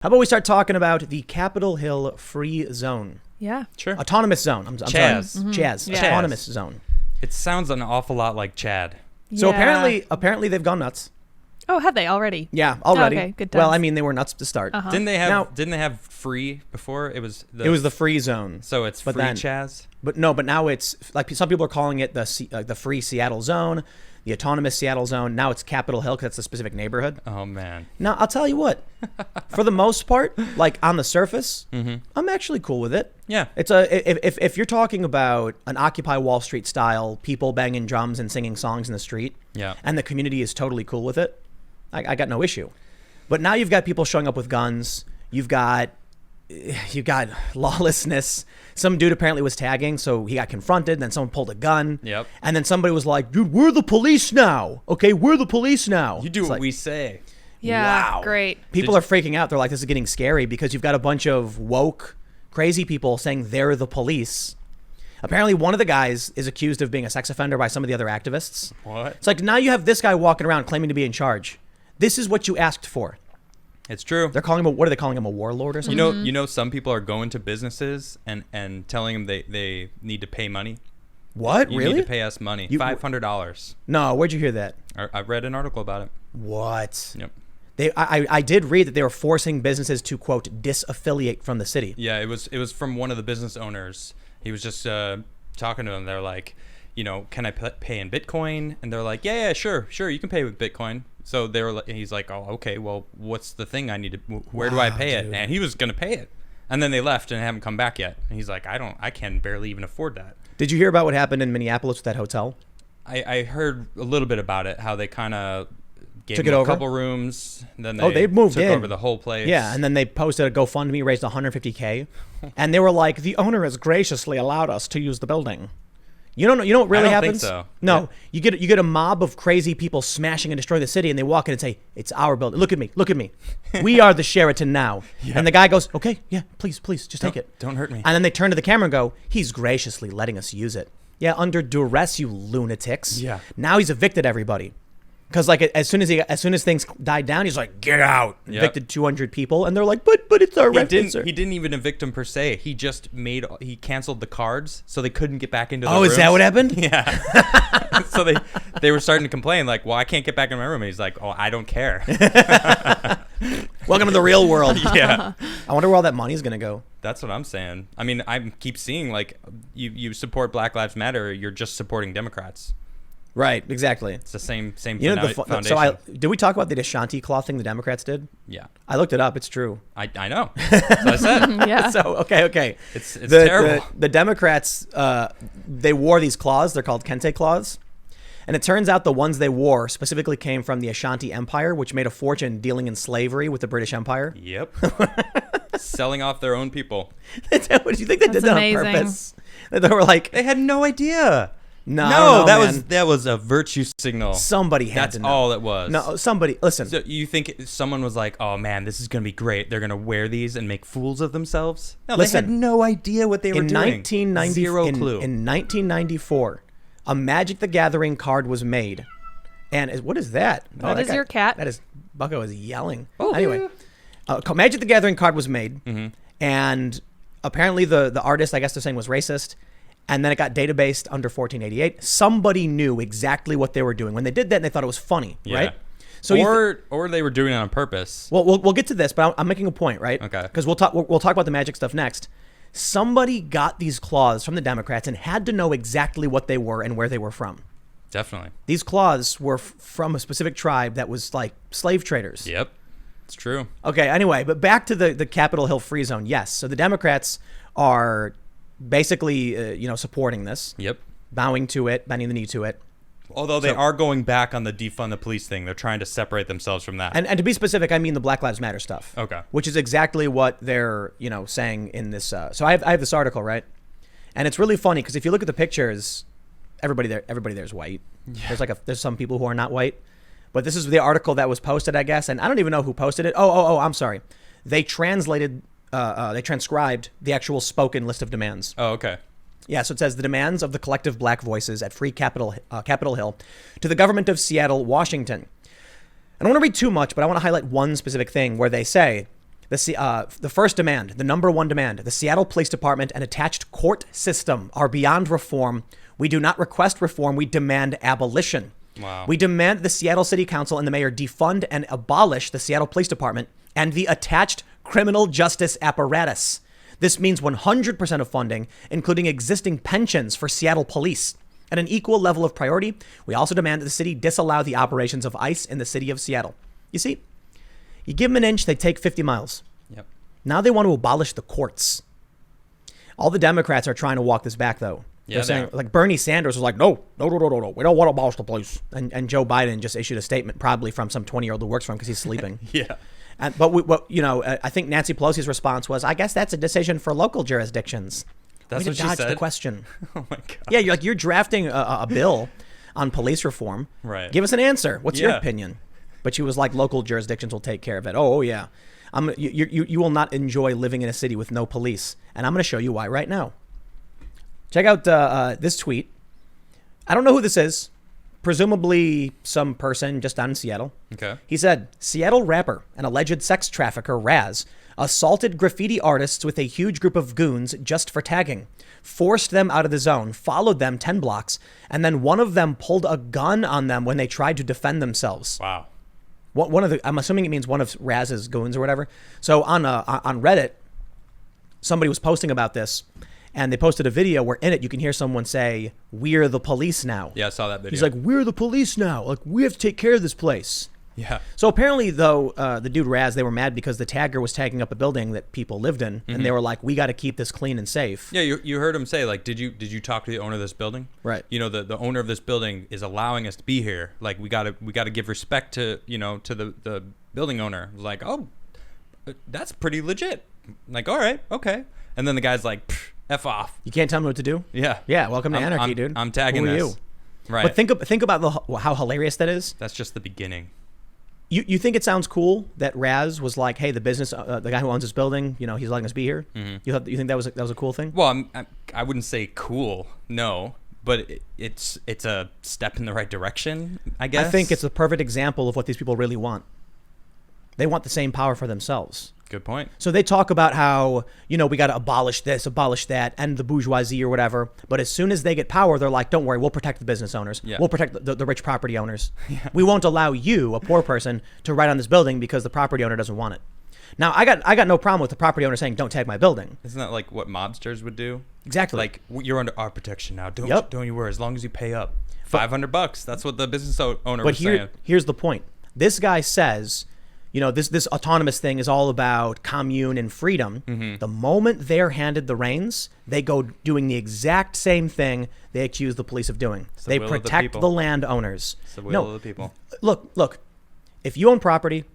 How about we start talking about the Capitol Hill Free Zone? Yeah. Sure. Autonomous Zone. I'm Chaz. sorry. Chaz. Yeah. Autonomous Zone. It sounds an awful lot like Chad. So Yeah. apparently they've gone nuts. Oh, have they already? Yeah, already. Okay, good Well, times. I mean, they were nuts to start. Uh-huh. Didn't they have free before? It was The free zone. so it's but free then- Chaz. But now it's like some people are calling it the Free Seattle Zone, the Autonomous Seattle Zone. Now it's Capitol Hill because that's a specific neighborhood. Oh man. Now, I'll tell you what. For the most part, like on the surface, I'm actually cool with it. Yeah. It's if you're talking about an Occupy Wall Street style, people banging drums and singing songs in the street, Yeah. and the community is totally cool with it, I got no issue. But now you've got people showing up with guns. You've got lawlessness. Some dude apparently was tagging, so he got confronted. And then someone pulled a gun. Yep. And then somebody was like, "Dude, we're the police now. Okay, we're the police now." You do It's what like, we say. Yeah. wow. Great. People are freaking out. They're like, "This is getting scary," because you've got a bunch of woke, crazy people saying they're the police. Apparently, one of the guys is accused of being a sex offender by some of the other activists. What? It's like now you have this guy walking around claiming to be in charge. This is what you asked for. It's true. They're calling him what are they calling him, a warlord or something? You know, some people are going to businesses and telling them they need to pay money. What? You Really? need to pay us money. $500. No, where'd you hear that? I read an article about it. What? Yep. I did read that they were forcing businesses to, quote, disaffiliate from the city. Yeah, it was from one of the business owners. He was just talking to them. They're like, can I pay in Bitcoin? And they're like, yeah, sure, you can pay with Bitcoin. So he's like, oh, okay, well, what's the thing I need to? Where do I pay it? Dude. And he was gonna pay it, and then they left and haven't come back yet. And he's like, I can barely even afford that. Did you hear about what happened in Minneapolis with that hotel? I heard a little bit about it, how they kind of gave Took him it a over? couple rooms. Then They moved took in. over the whole place. Yeah, and then they posted a GoFundMe, raised $150K, and they were like, "The owner has graciously allowed us to use the building." You don't know what really I don't think happens? so. No, Yeah. you get a mob of crazy people smashing and destroying the city, and they walk in and say, "It's our building. Look at me. We are the Sheraton now." Yeah. And the guy goes, "Okay, yeah, please, just take it. Don't hurt me. And then they turn to the camera and go, "He's graciously letting us use it." Yeah, under duress, you lunatics. Yeah. Now he's evicted everybody. Because like as soon as things died down, he's like, "Get out!" Yep. Evicted 200 people, and they're like, "But it's our residence." He didn't even evict them per se. He just he canceled the cards so they couldn't get back into the Oh, is that rooms. what happened? Yeah. So they were starting to complain like, well, I can't get back in my room. And he's like, oh, I don't care. Welcome to the real world. Yeah. I wonder where all that money is gonna go. That's what I'm saying. I mean, I keep seeing like you support Black Lives Matter, you're just supporting Democrats. Right, exactly. It's the same You know foundation. so did we talk about the Ashanti cloth thing the Democrats did? Yeah. I looked it up. It's true. I know. That's what I said. Yeah. So okay. It's terrible. The Democrats they wore these cloths. They're called kente cloths, and it turns out the ones they wore specifically came from the Ashanti Empire, which made a fortune dealing in slavery with the British Empire. Yep. Selling off their own people. What do you think they did That's that amazing. on purpose? They were like, They had no idea. no, I don't know, that was a virtue signal. somebody had That's to know. all it was. No, somebody listen. So you think someone was like, "Oh man, this is gonna be great. They're gonna wear these and make fools of themselves"? No, Listen, they had no idea what they were in doing. 1990, Zero in, clue. in 1994, a Magic the Gathering card was made, and what is that? That is your cat. That is Bucko is yelling. Oh. Anyway, Magic the Gathering card was made, and apparently the artist, I guess they're saying, was racist. And then it got databased under 1488. Somebody knew exactly what they were doing when they did that, and they thought it was funny, right? So or they were doing it on purpose. Well, we'll get to this, but I'm making a point, right? Okay. Because we'll talk about the magic stuff next. Somebody got these cloths from the Democrats and had to know exactly what they were and where they were from. Definitely. These cloths were from a specific tribe that was like slave traders. Yep. It's true. Okay. Anyway, but back to the Capitol Hill Free Zone. Yes. So the Democrats are basically, supporting this. Yep. Bowing to it, bending the knee to it. Although they are going back on the defund the police thing. They're trying to separate themselves from that. And to be specific, I mean the Black Lives Matter stuff. Okay. Which is exactly what they're, saying in this. So I have this article, right? And it's really funny because if you look at the pictures, everybody there's white. Yeah. There's some people who are not white. But this is the article that was posted, I guess. And I don't even know who posted it. Oh, I'm sorry. They transcribed the actual spoken list of demands. Oh, okay. Yeah, so it says the demands of the collective black voices at Free Capitol Hill to the government of Seattle, Washington. I don't want to read too much, but I want to highlight one specific thing where they say The first demand, the number one demand, the Seattle Police Department and attached court system are beyond reform. We do not request reform. We demand abolition. Wow. We demand the Seattle City Council and the mayor defund and abolish the Seattle Police Department and the attached criminal justice apparatus. This means 100% of funding, including existing pensions for Seattle police. At an equal level of priority, we also demand that the city disallow the operations of ICE in the city of Seattle. You see, you give them an inch, they take 50 miles. Yep. Now they want to abolish the courts. All the Democrats are trying to walk this back, though. Yeah, They're saying, like Bernie Sanders was like, no, we don't want to abolish the police. And Joe Biden just issued a statement, probably from some 20-year-old who works for him because he's sleeping. Yeah. I think Nancy Pelosi's response was, I guess that's a decision for local jurisdictions. That's Way what to she dodge said. the question. Oh my God. Yeah, you're drafting a bill on police reform. Right. Give us an answer. What's your Yeah. opinion? But she was like, local jurisdictions will take care of it. Oh yeah. You will not enjoy living in a city with no police. And I'm going to show you why right now. Check out this tweet. I don't know who this is. Presumably some person just down in Seattle. Okay. He said, Seattle rapper and alleged sex trafficker Raz assaulted graffiti artists with a huge group of goons just for tagging, forced them out of the zone, followed them 10 blocks, and then one of them pulled a gun on them when they tried to defend themselves. Wow. I'm assuming it means one of Raz's goons or whatever. So on Reddit, somebody was posting about this, and they posted a video where in it you can hear someone say, "We're the police now." Yeah, I saw that video. He's like, "We're the police now. Like, we have to take care of this place." yeah. So apparently, though, the dude Raz, they were mad because the tagger was tagging up a building that people lived in, and they were like, "We got to keep this clean and safe." Yeah, you heard him say, like, did you talk to the owner of this building? Right. You know, the owner of this building is allowing us to be here. Like, we gotta give respect to, to the building owner. Like, oh, that's pretty legit. Like, all right, okay. And then the guy's like, F off. You can't tell me what to do. Yeah. Yeah. Welcome to anarchy, dude. I'm tagging Who are this. you? Right. But think about how hilarious that is. That's just the beginning. You think it sounds cool that Raz was like, "Hey, the business, the guy who owns this building, he's letting us be here." Mm-hmm. You think that was a cool thing? Well, I wouldn't say cool, no, but it's a step in the right direction, I guess. I think it's a perfect example of what these people really want. They want the same power for themselves. Good point. So they talk about how, we got to abolish this, abolish that, and the bourgeoisie or whatever. But as soon as they get power, they're like, don't worry, we'll protect the business owners. Yeah. We'll protect the rich property owners. Yeah. We won't allow you, a poor person, to write on this building because the property owner doesn't want it. Now, I got no problem with the property owner saying, don't tag my building. Isn't that like what mobsters would do? Exactly. Like, you're under our protection now. Don't you worry. As long as you pay up $500, that's what the business owner was saying. Here's the point. This guy says, this autonomous thing is all about commune and freedom. Mm-hmm. The moment they're handed the reins, they go doing the exact same thing they accuse the police of doing. They protect the landowners. It's the will of the people. Look. If you own property,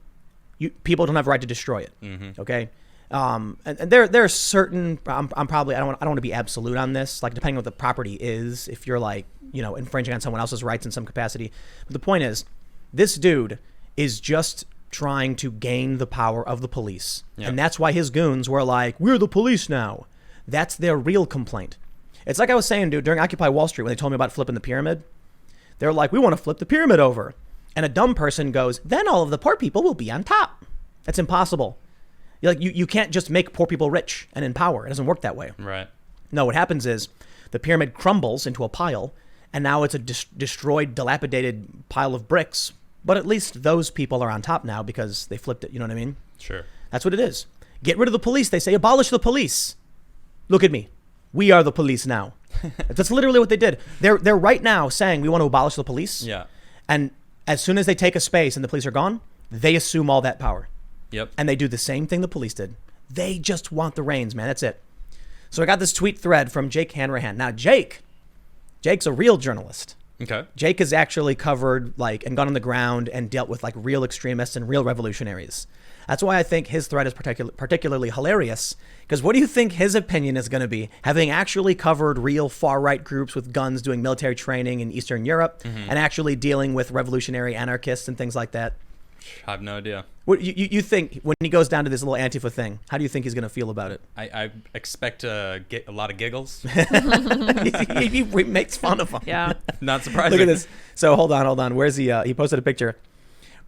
people don't have a right to destroy it. Mm-hmm. Okay. And there are certain. I don't want to be absolute on this. Like, depending on what the property is, if you're like infringing on someone else's rights in some capacity. But the point is, this dude is just trying to gain the power of the police. Yep. And that's why his goons were like, we're the police now. That's their real complaint. It's like I was saying, dude, during Occupy Wall Street, when they told me about flipping the pyramid, they're like, we want to flip the pyramid over. And a dumb person goes, then all of the poor people will be on top. That's impossible. You can't just make poor people rich and in power. It doesn't work that way. Right. No, what happens is the pyramid crumbles into a pile, and now it's a destroyed, dilapidated pile of bricks. But at least those people are on top now because they flipped it. You know what I mean? Sure. That's what it is. Get rid of the police. They say abolish the police. Look at me. We are the police now. That's literally what they did. They're right now saying we want to abolish the police. Yeah. And as soon as they take a space and the police are gone, they assume all that power. Yep. And they do the same thing the police did. They just want the reins, man. That's it. So I got this tweet thread from Jake Hanrahan. Now, Jake's a real journalist. Okay. Jake has actually covered and gone on the ground and dealt with real extremists and real revolutionaries. That's why I think his thread is particularly hilarious. Because what do you think his opinion is going to be, having actually covered real far-right groups with guns doing military training in Eastern Europe and actually dealing with revolutionary anarchists and things like that? I have no idea. What you think when he goes down to this little Antifa thing? How do you think he's going to feel about it? I expect to get a lot of giggles. he makes fun of him. Yeah. Not surprising. Look at this. So hold on. Where's he? He posted a picture.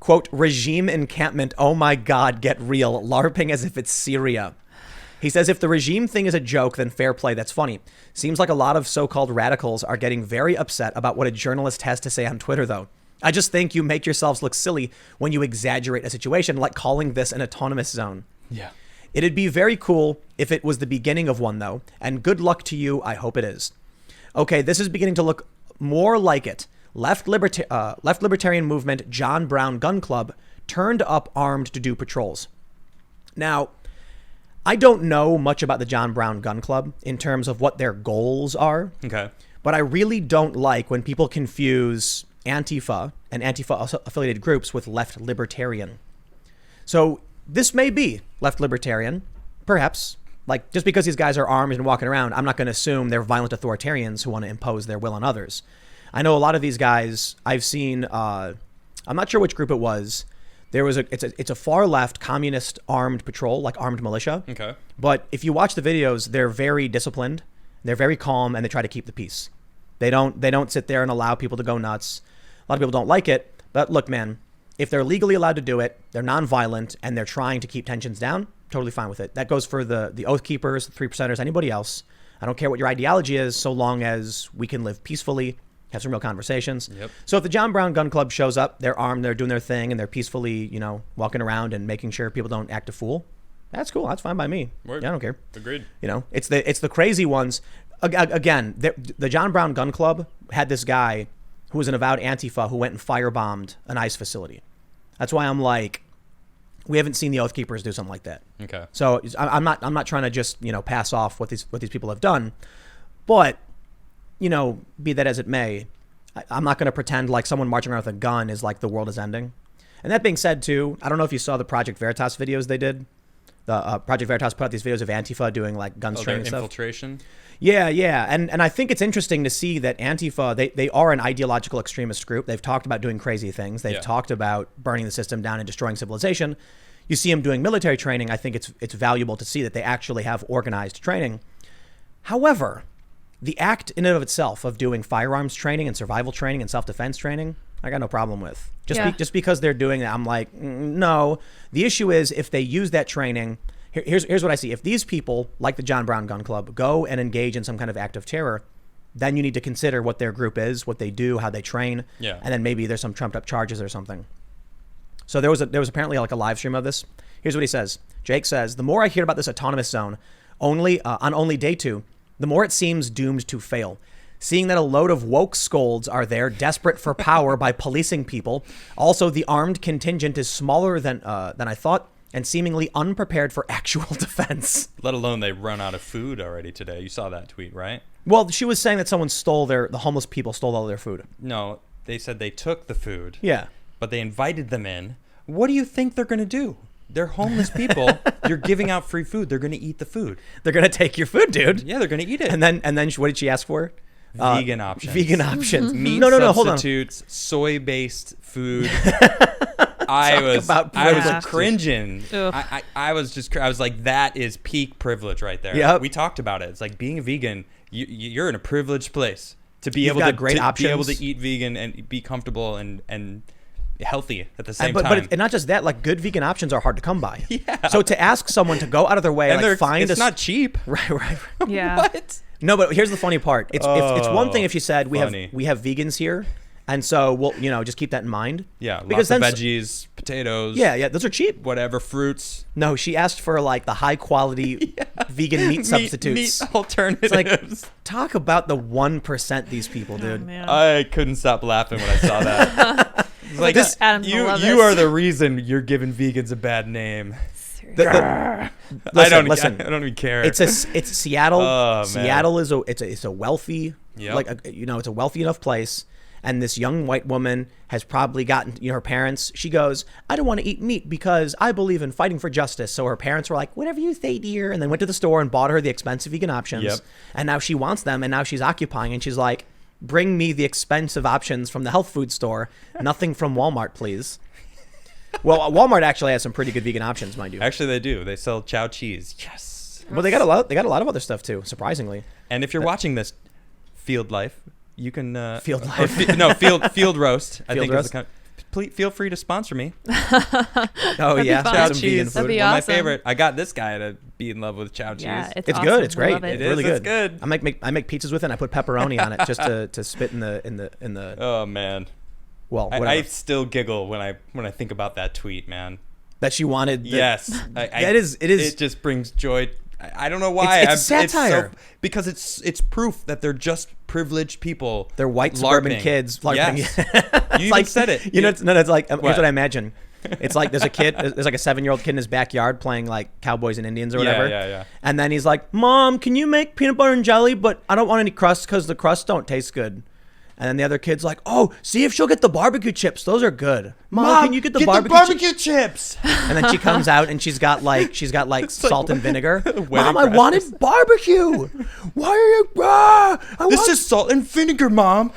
quote, regime encampment. Oh my God, get real. LARPing as if it's Syria. He says, if the regime thing is a joke, then fair play. That's funny. Seems like a lot of so-called radicals are getting very upset about what a journalist has to say on Twitter, though. I just think you make yourselves look silly when you exaggerate a situation, like calling this an autonomous zone. Yeah. It'd be very cool if it was the beginning of one, though. And good luck to you. I hope it is. Okay, this is beginning to look more like it. Left libertarian movement John Brown Gun Club turned up armed to do patrols. Now, I don't know much about the John Brown Gun Club in terms of what their goals are. Okay. But I really don't like when people confuse Antifa and Antifa-affiliated groups with left libertarian. So this may be left libertarian, perhaps. Like, just because these guys are armed and walking around, I'm not going to assume they're violent authoritarians who want to impose their will on others. I know a lot of these guys I've seen, I'm not sure which group it was. It's a far left communist armed patrol, like armed militia. Okay. But if you watch the videos, they're very disciplined, they're very calm, and they try to keep the peace. They don't sit there and allow people to go nuts. A lot of people don't like it, but look, man, if they're legally allowed to do it, they're nonviolent, and they're trying to keep tensions down, totally fine with it. That goes for the Oath Keepers, the 3%ers, anybody else. I don't care what your ideology is, so long as we can live peacefully, have some real conversations. Yep. So if the John Brown Gun Club shows up, they're armed, they're doing their thing, and they're peacefully, walking around and making sure people don't act a fool, that's cool. That's fine by me. Word. Yeah, I don't care. Agreed. It's the crazy ones. Again, the John Brown Gun Club had this guy who was an avowed Antifa who went and firebombed an ICE facility. That's why I'm like, we haven't seen the Oath Keepers do something like that. Okay. So I'm not trying to just pass off what these people have done, but be that as it may, I'm not going to pretend like someone marching around with a gun is like the world is ending. And that being said, too, I don't know if you saw the Project Veritas videos they did. The Project Veritas put out these videos of Antifa doing like guns training stuff. Infiltration. Yeah. And I think it's interesting to see that Antifa, they are an ideological extremist group. They've talked about doing crazy things. They've talked about burning the system down and destroying civilization. You see them doing military training. I think it's valuable to see that they actually have organized training. However, the act in and of itself of doing firearms training and survival training and self-defense training, I got no problem with. Just because they're doing that, I'm like, no. The issue is if they use that training, here's what I see. If these people, like the John Brown Gun Club, go and engage in some kind of act of terror, then you need to consider what their group is, what they do, how they train, and then maybe there's some trumped up charges or something. So there was apparently like a live stream of this. Here's what he says. Jake says, the more I hear about this autonomous zone, on only day 2, the more it seems doomed to fail. Seeing that a load of woke scolds are there, desperate for power by policing people. Also, the armed contingent is smaller than I thought, and seemingly unprepared for actual defense. Let alone they run out of food already today. You saw that tweet, right? Well, she was saying that someone the homeless people stole all their food. No, they said they took the food. Yeah. But they invited them in. What do you think they're going to do? They're homeless people. You're giving out free food. They're going to eat the food. They're going to take your food, dude. Yeah, they're going to eat it. And then what did she ask for? Vegan options. Vegan options. Meat No, hold on. substitutes, soy-based food. I was cringing. I was like, that is peak privilege right there. Yep. We talked about it. It's like being a vegan, you're in a privileged place to be able to eat vegan and be comfortable and healthy at the same time. But not just that, like good vegan options are hard to come by. Yeah. So to ask someone to go out of their way, and find it's not cheap. Right. Yeah. What? No, but here's the funny part. It's one thing if she said we have vegans here, and so we'll just keep that in mind. Yeah, because lots of veggies, potatoes. Yeah, those are cheap. Whatever, fruits. No, she asked for like the high quality vegan meat substitutes. Meat alternatives. It's like, talk about the 1% these people, dude. Man. I couldn't stop laughing when I saw that. It's like you are the reason you're giving vegans a bad name. Listen, I don't even care. It's Seattle. Oh, Seattle is a wealthy, it's a wealthy enough place. And this young white woman has probably gotten, her parents, she goes, I don't want to eat meat because I believe in fighting for justice. So her parents were like, whatever you say, dear. And then went to the store and bought her the expensive vegan options. Yep. And now she wants them. And now she's occupying. And she's like, bring me the expensive options from the health food store. Nothing from Walmart, please. Well, Walmart actually has some pretty good vegan options, mind you. Actually, they do. They sell chow cheese. Yes. Well, they got a lot of other stuff too, surprisingly. And if you're watching this, Field Life, you can Field Life. Field Roast. I think roast? please feel free to sponsor me. Oh That'd yeah, be fun. Chow some cheese, vegan That'd food. be one of my awesome. favorite. I got this guy to be in love with chow cheese. Yeah, It's awesome. good. It's great. Love it. It really is, good. it's good. I make pizzas with it. And I put pepperoni on it just to spit in the. Oh man, Well, whatever. I still giggle when I think about that tweet, man. that she wanted. Yes, It is. It just brings joy. I don't know why. It's satire. Because it's proof that they're just privileged people. They're white suburban LARPing. kids. LARPing. Yes. You even said it. You know, it's like here's What? what I imagine. It's like there's a kid, there's like a 7-year-old kid in his backyard playing like cowboys and Indians or whatever. Yeah. And then he's like, "Mom, can you make peanut butter and jelly? But I don't want any crust because the crusts don't taste good." And then the other kid's like, "Oh, see if she'll get the barbecue chips. Those are good. Mom, can you get the barbecue chips? And then she comes out and she's got like salt and vinegar. Wedding Mom, I presents. wanted barbecue. Why are you? This is salt and vinegar, Mom.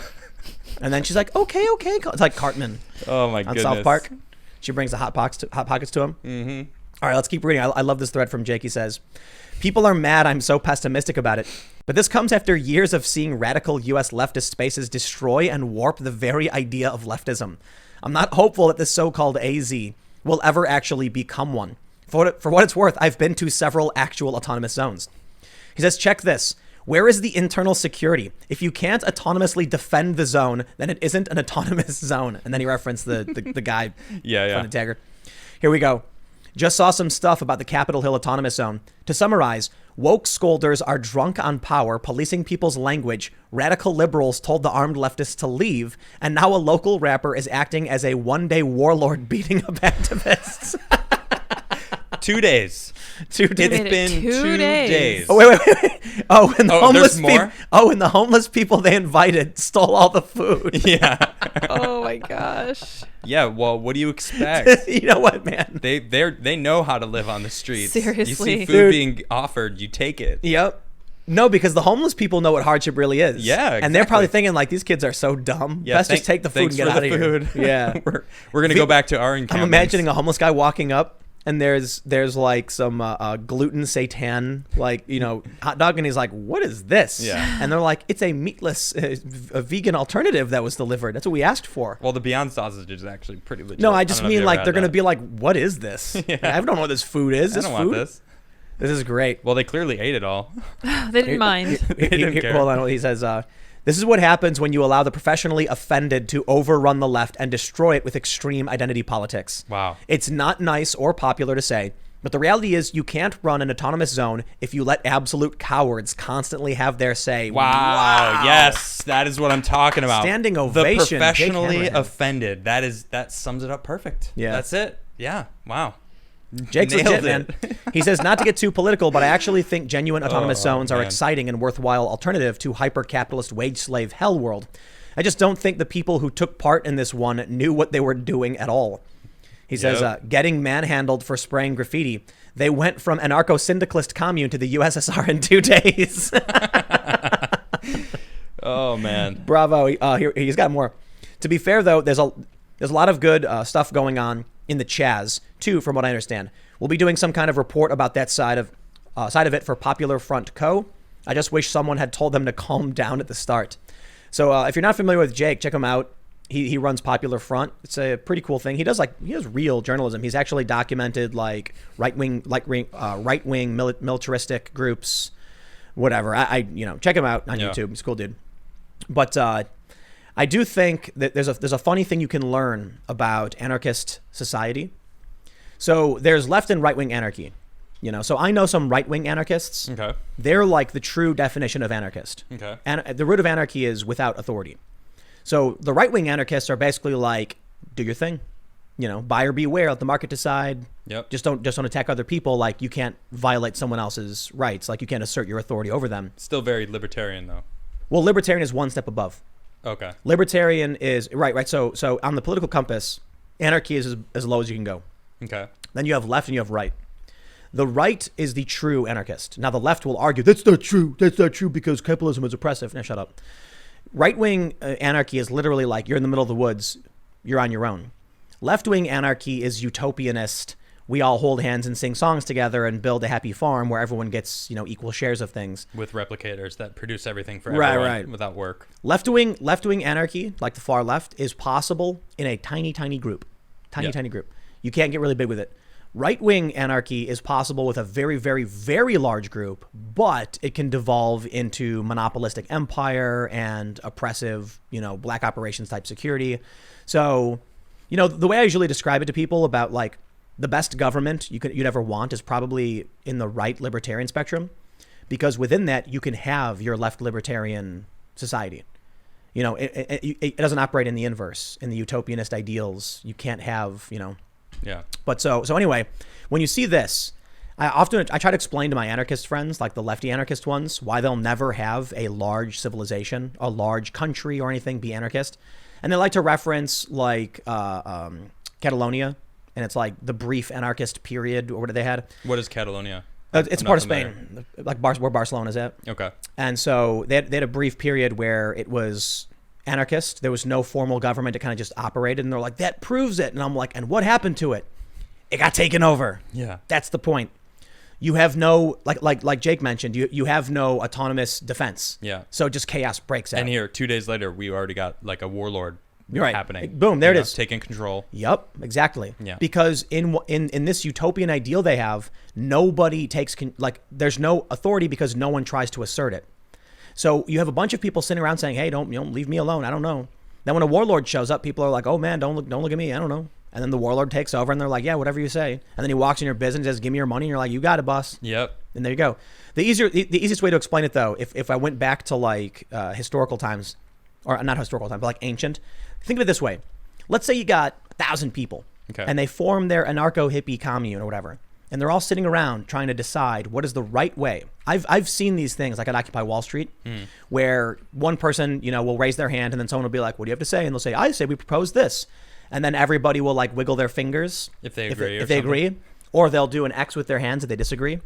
And then she's like, okay. It's like Cartman Oh my on goodness. South Park. She brings the hot pockets to him. Mm-hmm. All right, let's keep reading. I love this thread from Jake. He says, "People are mad I'm so pessimistic about it. But this comes after years of seeing radical U.S. leftist spaces destroy and warp the very idea of leftism. I'm not hopeful that this so-called AZ will ever actually become one. For what it's worth, I've been to several actual autonomous zones." He says, check this. Where is the internal security? If you can't autonomously defend the zone, then it isn't an autonomous zone. And then he referenced the guy Yeah. from the tagger. Here we go. Just saw some stuff about the Capitol Hill Autonomous Zone. To summarize, woke scolders are drunk on power, policing people's language. Radical liberals told the armed leftists to leave. And now a local rapper is acting as a one-day warlord beating up activists. 2 days. 2 days. It's made it been 2 2 days. days. Oh, wait. Oh, and the homeless there's more? people. Oh, and the homeless people they invited stole all the food. Yeah. Oh my gosh. Yeah. Well, what do you expect? You know what, man? They know how to live on the streets. You Seriously. see food Dude. being offered, you take it. Yep. No, because the homeless people know what hardship really is. Yeah, And they're probably exactly. thinking like, these kids are so dumb. Yeah, Best just take the food and thanks get for out of the here. food. Yeah. we're gonna go back to our encampments. I'm imagining a homeless guy walking up and there's like some gluten seitan, like, hot dog. And he's like, what is this? Yeah. And they're like, it's a meatless, a vegan alternative that was delivered. That's what we asked for. Well, the Beyond sausage is actually pretty legit. No, I just don't know if mean you like ever they're had going to that. be like, what is this? Yeah. I don't know what this food is. I This don't food? want this. This is great. Well, they clearly ate it all. They didn't mind. didn't care. Hold on. He says, this is what happens when you allow the professionally offended to overrun the left and destroy it with extreme identity politics. Wow. It's not nice or popular to say, but the reality is you can't run an autonomous zone if you let absolute cowards constantly have their say. Wow. Yes, that is what I'm talking about. Standing ovation, The Jake professionally Hanrahan. offended. That sums it up perfect. Yeah. That's it. Yeah. Wow. Jake's Nailed legit, man. it. He says, not to get too political, but I actually think genuine autonomous Oh, zones are man. exciting and worthwhile alternative to hyper-capitalist wage slave hell world. I just don't think the people who took part in this one knew what they were doing at all. He says, Yep. getting manhandled for spraying graffiti. They went from anarcho-syndicalist commune to the USSR in 2 days. Oh man. Bravo. He's got more. To be fair, though, there's a lot of good stuff going on in the Chaz, too, from what I understand. We'll be doing some kind of report about that side of it for Popular Front Co. I just wish someone had told them to calm down at the start. So if you're not familiar with Jake, check him out. He runs Popular Front. It's a pretty cool thing. He does real journalism. He's actually documented like right wing militaristic groups, whatever. Check him out on YouTube. He's a cool dude. But I do think that there's a funny thing you can learn about anarchist society. So there's left and right wing anarchy. So I know some right wing anarchists. Okay. They're like the true definition of anarchist. Okay. And the root of anarchy is without authority. So the right wing anarchists are basically like, do your thing, buyer beware, let the market decide. Yep. Just don't attack other people. Like, you can't violate someone else's rights. Like, you can't assert your authority over them. Still very libertarian though. Well, libertarian is one step above. Okay. Libertarian is right. So on the political compass, anarchy is as low as you can go. Okay. Then you have left and you have right. The right is the true anarchist. Now the left will argue that's not true. That's not true because capitalism is oppressive. Now shut up. Right-wing anarchy is literally like you're in the middle of the woods, you're on your own. Left-wing anarchy is utopianist. we all hold hands and sing songs together and build a happy farm where everyone gets, equal shares of things. With replicators that produce everything for Right, everyone right. without work. Left-wing anarchy, like the far left, is possible in a tiny group. Tiny group. You can't get really big with it. Right-wing anarchy is possible with a very, very, very large group, but it can devolve into monopolistic empire and oppressive, black operations type security. So, the way I usually describe it to people about like the best government you'd ever want is probably in the right libertarian spectrum, because within that you can have your left libertarian society. It doesn't operate in the inverse. In the utopianist ideals, you can't have, Yeah. But so anyway, when you see this, I try to explain to my anarchist friends, like the lefty anarchist ones, why they'll never have a large civilization, a large country or anything be anarchist. And they like to reference like Catalonia, and it's like the brief anarchist period, or what they had. What is Catalonia? It's part of Spain, like where Barcelona's at. Okay. And so they had a brief period where it was anarchist. There was no formal government. It kind of just operated, and they're like, that proves it. And I'm like, and what happened to it? It got taken over. Yeah. That's the point. You have no, like Jake mentioned, you have no autonomous defense. Yeah. So just chaos breaks out. And here, 2 days later, we already got like a warlord happening. Boom, there it is. Taking control. Yep, exactly. Yeah. Because in this utopian ideal they have, nobody takes, there's no authority because no one tries to assert it. So you have a bunch of people sitting around saying, hey, don't leave me alone. I don't know. Then when a warlord shows up, people are like, oh man, don't look at me. I don't know. And then the warlord takes over and they're like, yeah, whatever you say. And then he walks in your business and says, give me your money. And you're like, you got it, boss. Yep. And there you go. The easiest way to explain it though, if I went back to like historical times, or not historical times, but like ancient, think of it this way. Let's say you got 1,000 people and they form their anarcho-hippie commune or whatever. And they're all sitting around trying to decide what is the right way. I've seen these things like at Occupy Wall Street where one person, will raise their hand and then someone will be like, what do you have to say? And they'll say, I say we propose this. And then everybody will like wiggle their fingers if they agree. If they agree. Or they'll do an X with their hands if they disagree.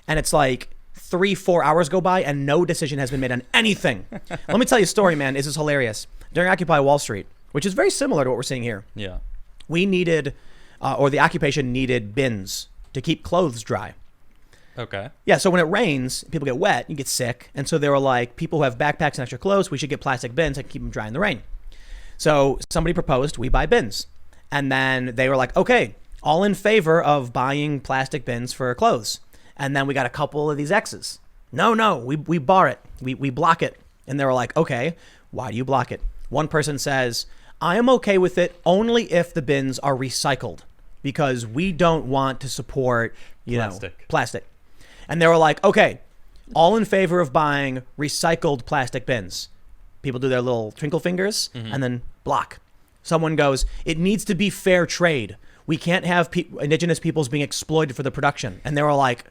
And it's like 3-4 hours go by and no decision has been made on anything. Let me tell you a story, man. This is hilarious. During Occupy Wall Street, which is very similar to what we're seeing here. Yeah. We needed, or the occupation needed bins to keep clothes dry. Okay. Yeah, so when it rains, people get wet, you get sick. And so they were like, people who have backpacks and extra clothes, we should get plastic bins and keep them dry in the rain. So somebody proposed we buy bins. And then they were like, okay, all in favor of buying plastic bins for clothes. And then we got a couple of these X's. No, we bar it. We block it. And they were like, okay, why do you block it? One person says, I am okay with it only if the bins are recycled because we don't want to support, plastic. And they were like, okay, all in favor of buying recycled plastic bins. People do their little twinkle fingers and then block. Someone goes, it needs to be fair trade. We can't have indigenous peoples being exploited for the production. And they were like,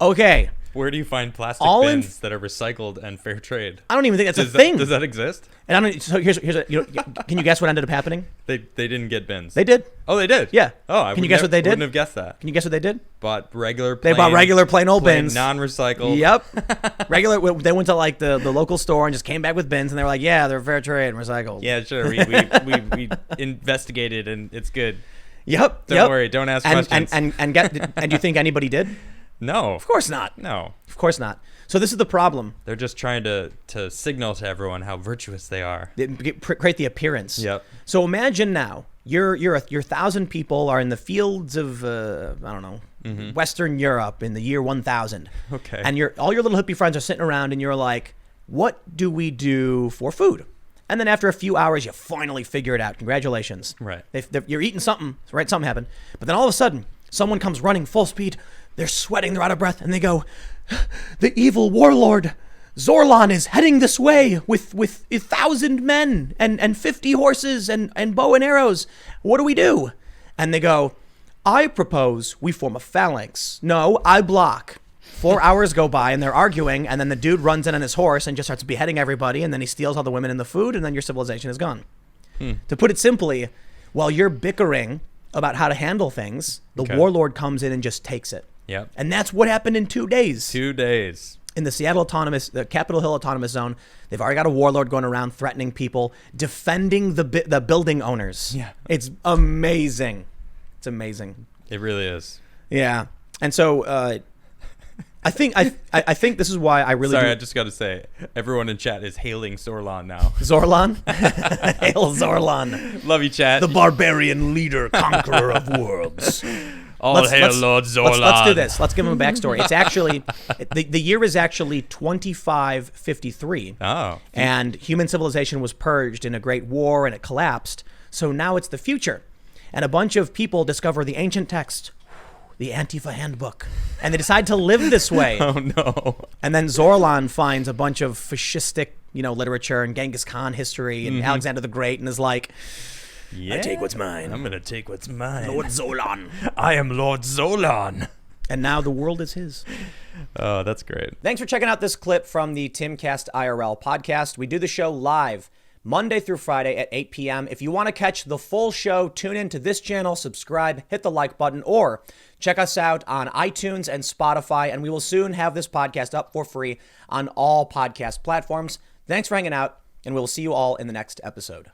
okay. Where do you find plastic bins that are recycled and fair trade? I don't even think that's a thing. Does that exist? And so here's can you guess what ended up happening? They didn't get bins. They did. Oh, they did? Yeah. Oh, can you guess what they did? Wouldn't have guessed that. Can you guess what they did? Bought regular They bought regular plain old bins. Non-recycled. Yep. Regular. They went to like the local store and just came back with bins and they were like, yeah, they're fair trade and recycled. Yeah, sure. We investigated and it's good. Yep. Don't worry. Don't ask questions. And do you think anybody did? No. Of course not. No. Of course not. So this is the problem. They're just trying to signal to everyone how virtuous they are. Create the appearance. Yep. So imagine now your 1,000 people are in the fields of Western Europe in the year 1000. Okay. And all your little hippie friends are sitting around and you're like, what do we do for food? And then after a few hours, you finally figure it out. Congratulations. Right. You're eating something, right? Something happened. But then all of a sudden, someone comes running full speed. They're sweating, they're out of breath, and they go, the evil warlord Zorlan is heading this way with 1,000 men and 50 horses and bow and arrows. What do we do? And they go, I propose we form a phalanx. No, I block. 4 hours go by and they're arguing, and then the dude runs in on his horse and just starts beheading everybody, and then he steals all the women and the food, and then your civilization is gone. To put it simply, while you're bickering about how to handle things, the warlord comes in and just takes it. Yep. And that's what happened in 2 days. 2 days. In the Capitol Hill Autonomous Zone, they've already got a warlord going around threatening people, defending the building owners. Yeah. It's amazing. It's amazing. It really is. Yeah. And so I think this is why I really Sorry, do. I just got to say, everyone in chat is hailing Zorlon now. Zorlon? Hail Zorlon. Love you, chat. The barbarian leader, conqueror of worlds. All hail Lord Zorlon. Let's do this. Let's give him a backstory. It's actually, the year is actually 2553. Oh. And human civilization was purged in a great war and it collapsed. So now it's the future. And a bunch of people discover the ancient text, the Antifa handbook. And they decide to live this way. Oh, no. And then Zorlon finds a bunch of fascistic, literature and Genghis Khan history and Alexander the Great and is like, Yeah. I take what's mine. I'm going to take what's mine. Lord Zorlon. I am Lord Zorlon. And now the world is his. Oh, that's great. Thanks for checking out this clip from the Timcast IRL podcast. We do the show live Monday through Friday at 8 p.m. If you want to catch the full show, tune in to this channel, subscribe, hit the like button, or check us out on iTunes and Spotify, and we will soon have this podcast up for free on all podcast platforms. Thanks for hanging out, and we'll see you all in the next episode.